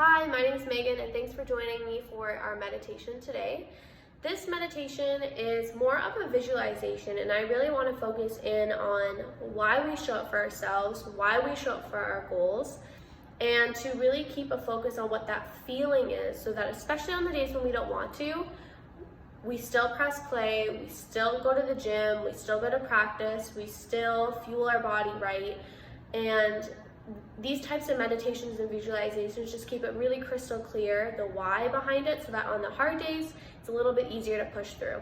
Hi, my name is Megan and thanks for joining me for our meditation today. This meditation is more of a visualization and I really want to focus in on why we show up for ourselves, why we show up for our goals, and to really keep a focus on what that feeling is so that especially on the days when we don't want to, we still press play, we still go to the gym, we still go to practice, we still fuel our body right. And these types of meditations and visualizations just keep it really crystal clear, the why behind it, so that on the hard days, it's a little bit easier to push through.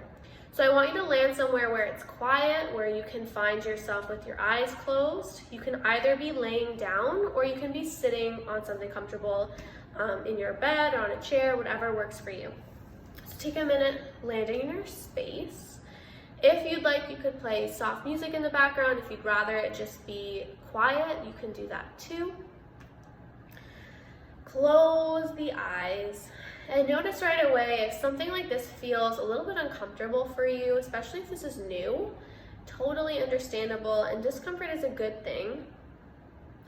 So I want you to land somewhere where it's quiet, where you can find yourself with your eyes closed. You can either be laying down or you can be sitting on something comfortable in your bed or on a chair, whatever works for you. So take a minute landing in your space. If you'd like, you could play soft music in the background. If you'd rather it just be quiet, you can do that too. Close the eyes and notice right away if something like this feels a little bit uncomfortable for you, especially if this is new. Totally understandable, and discomfort is a good thing.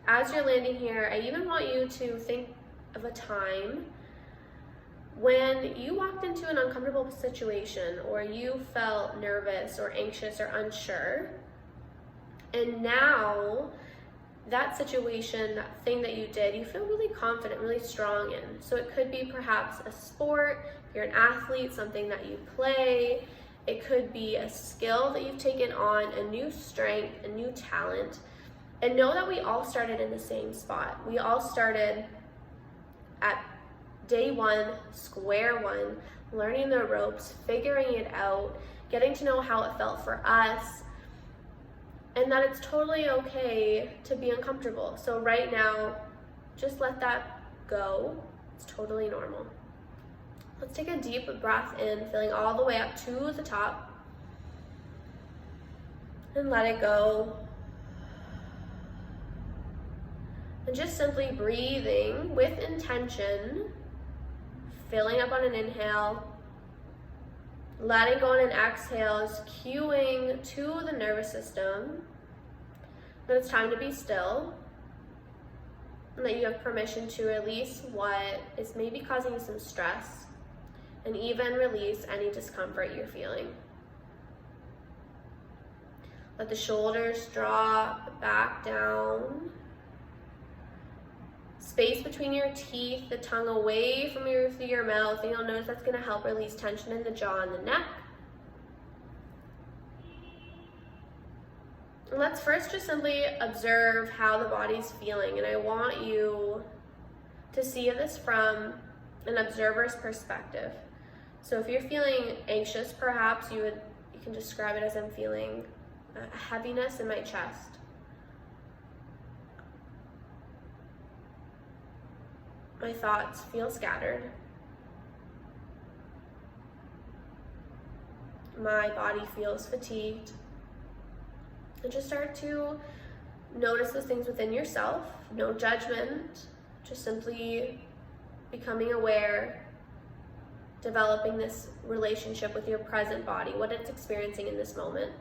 As you're landing here, I even want you to think of a time when you walked into an uncomfortable situation or you felt nervous or anxious or unsure, and now that situation, that thing that you did, you feel really confident, really strong in. So it could be perhaps a sport, if you're an athlete, something that you play. It could be a skill that you've taken on, a new strength, a new talent. And know that we all started in the same spot. We all started at day one, square one, learning the ropes, figuring it out, getting to know how it felt for us, and that it's totally okay to be uncomfortable. So right now, just let that go. It's totally normal. Let's take a deep breath in, filling all the way up to the top, and let it go. And just simply breathing with intention, filling up on an inhale, letting go on an exhale is cueing to the nervous system that it's time to be still, and that you have permission to release what is maybe causing you some stress, and even release any discomfort you're feeling. Let the shoulders drop back down. Space between your teeth, the tongue away from your roof of your mouth, and you'll notice that's going to help release tension in the jaw and the neck. And let's first just simply observe how the body's feeling, and I want you to see this from an observer's perspective. So if you're feeling anxious, perhaps you can describe it as I'm feeling a heaviness in my chest. My thoughts feel scattered. My body feels fatigued. And just start to notice those things within yourself. No judgment, just simply becoming aware, developing this relationship with your present body, what it's experiencing in this moment.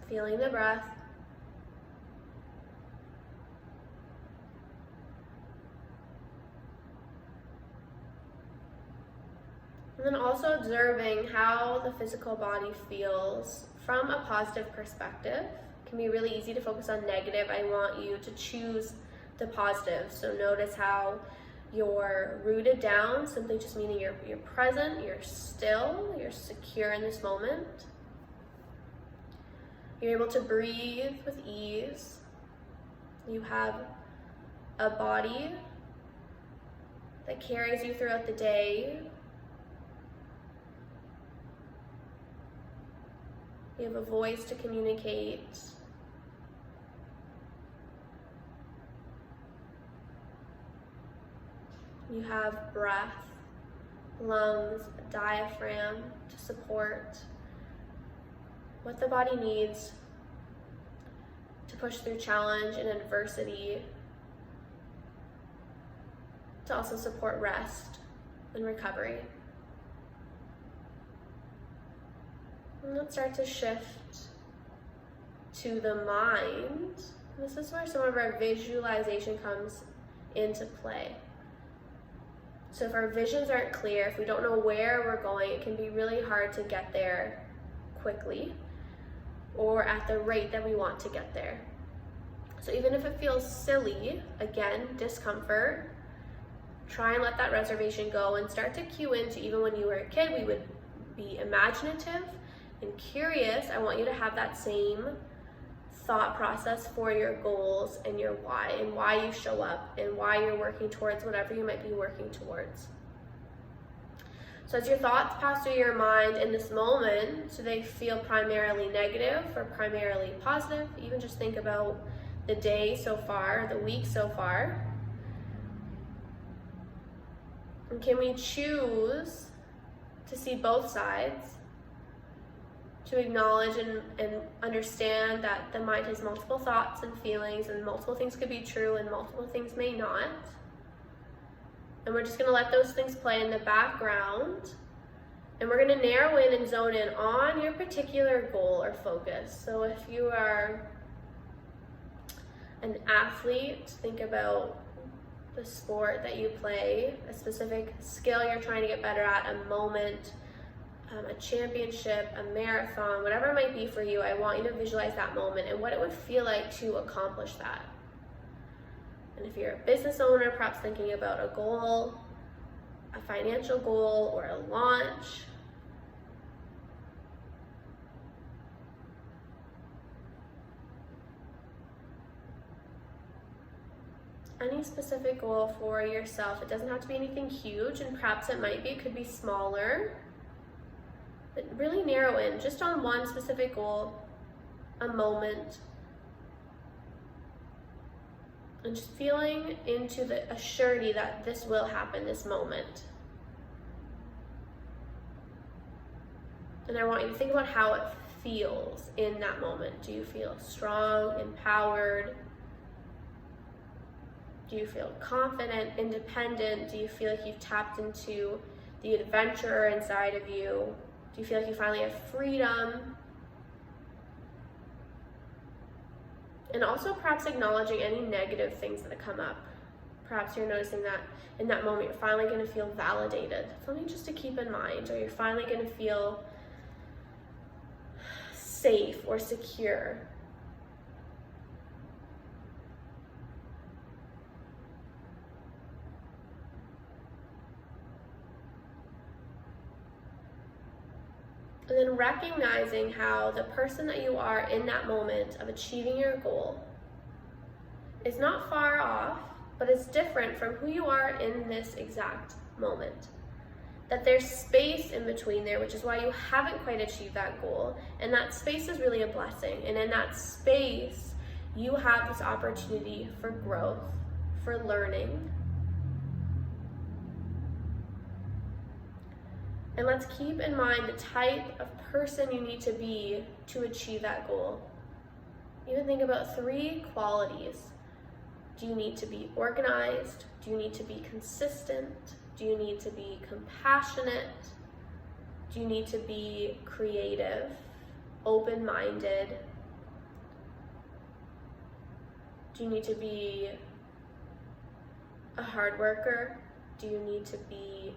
Feeling the breath. And then also observing how the physical body feels from a positive perspective. It can be really easy to focus on negative. I want you to choose the positive. So notice how you're rooted down, simply just meaning you're present, you're still, you're secure in this moment. You're able to breathe with ease. You have a body that carries you throughout the day. You have a voice to communicate. You have breath, lungs, diaphragm to support what the body needs to push through challenge and adversity, to also support rest and recovery. And let's start to shift to the mind, this is where some of our visualization comes into play. So if our visions aren't clear, if we don't know where we're going, it can be really hard to get there quickly or at the rate that we want to get there. So even if it feels silly, again, discomfort, try and let that reservation go and start to cue into, even when you were a kid, we would be imaginative and curious. I want you to have that same thought process for your goals and your why, and why you show up and why you're working towards whatever you might be working towards. So as your thoughts pass through your mind in this moment, do they feel primarily negative or primarily positive? Even just think about the day so far, the week so far. And can we choose to see both sides, to acknowledge and understand that the mind has multiple thoughts and feelings, and multiple things could be true and multiple things may not. And we're just going to let those things play in the background, and we're going to narrow in and zone in on your particular goal or focus. So if you are an athlete, think about the sport that you play, a specific skill you're trying to get better at, a moment, a championship, a marathon, whatever it might be for you. I want you to visualize that moment and what it would feel like to accomplish that. And if you're a business owner, perhaps thinking about a goal, a financial goal, or a launch. Any specific goal for yourself. It doesn't have to be anything huge, and perhaps it might be, it could be smaller. But really narrow in just on one specific goal, a moment, and just feeling into the assurity that this will happen, this moment. And I want you to think about how it feels in that moment. Do you feel strong, empowered? Do you feel confident, independent? Do you feel like you've tapped into the adventurer inside of you? Do you feel like you finally have freedom? And also perhaps acknowledging any negative things that come up. Perhaps you're noticing that in that moment you're finally going to feel validated. Something just to keep in mind, or you're finally going to feel safe or secure. And then recognizing how the person that you are in that moment of achieving your goal is not far off, but it's different from who you are in this exact moment. That there's space in between there, which is why you haven't quite achieved that goal. And that space is really a blessing. And in that space, you have this opportunity for growth, for learning. And let's keep in mind the type of person you need to be to achieve that goal. Even think about 3 qualities. Do you need to be organized? Do you need to be consistent? Do you need to be compassionate? Do you need to be creative, open-minded? Do you need to be a hard worker? Do you need to be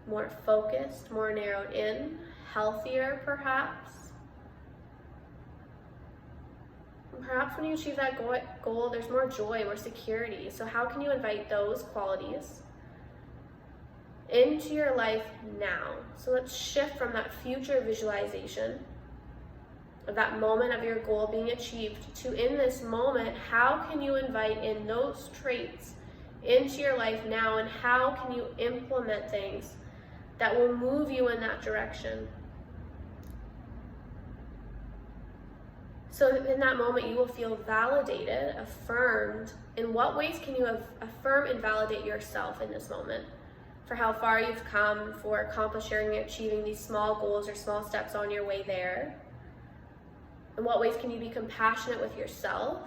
more focused, more narrowed in, healthier perhaps? And perhaps when you achieve that goal, there's more joy, more security. So how can you invite those qualities into your life now? So let's shift from that future visualization of that moment of your goal being achieved to, in this moment, how can you invite in those traits into your life now, and how can you implement things that will move you in that direction? So in that moment, you will feel validated, affirmed. In what ways can you affirm and validate yourself in this moment? For how far you've come, for accomplishing and achieving these small goals or small steps on your way there. In what ways can you be compassionate with yourself?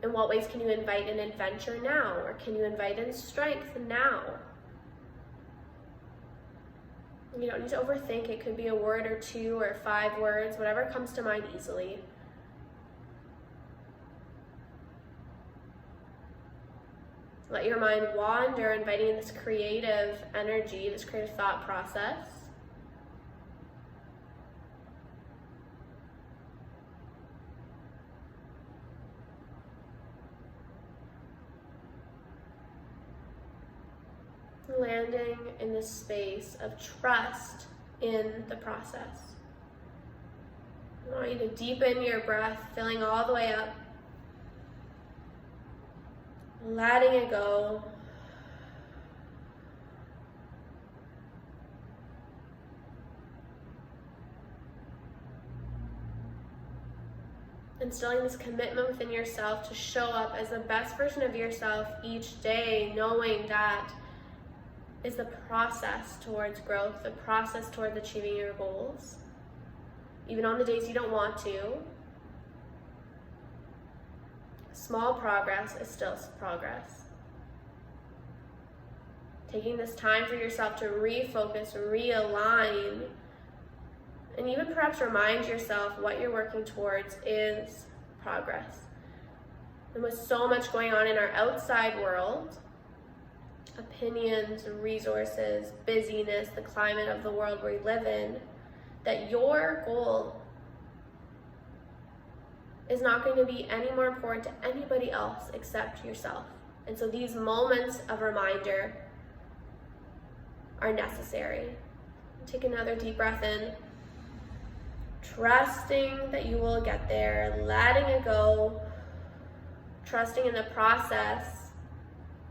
In what ways can you invite an adventure now? Or can you invite in strength now? You don't need to overthink. It could be a word or 2 or 5 words, whatever comes to mind easily. Let your mind wander, inviting in this creative energy, this creative thought process. Landing in this space of trust in the process. I want you to deepen your breath, filling all the way up, letting it go. Instilling this commitment within yourself to show up as the best version of yourself each day, knowing that is the process towards growth, the process towards achieving your goals. Even on the days you don't want to, small progress is still progress. Taking this time for yourself to refocus, realign, and even perhaps remind yourself what you're working towards is progress. And with so much going on in our outside world, opinions, resources, busyness, the climate of the world we live in, that your goal is not going to be any more important to anybody else except yourself. And so these moments of reminder are necessary. Take another deep breath in, trusting that you will get there, letting it go, trusting in the process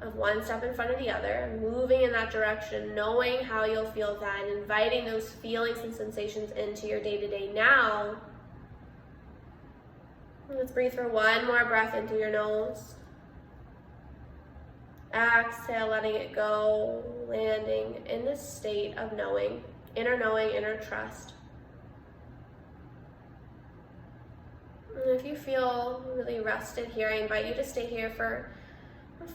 of one step in front of the other, moving in that direction, knowing how you'll feel then, inviting those feelings and sensations into your day-to-day now. Let's breathe for one more breath in through your nose. Exhale, letting it go, landing in this state of knowing, inner trust. And if you feel really rested here, I invite you to stay here for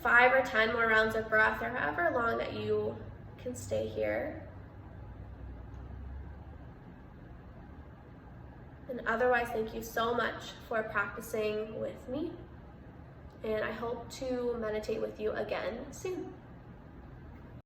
5 or 10 more rounds of breath, or however long that you can stay here. And otherwise, thank you so much for practicing with me. And I hope to meditate with you again soon.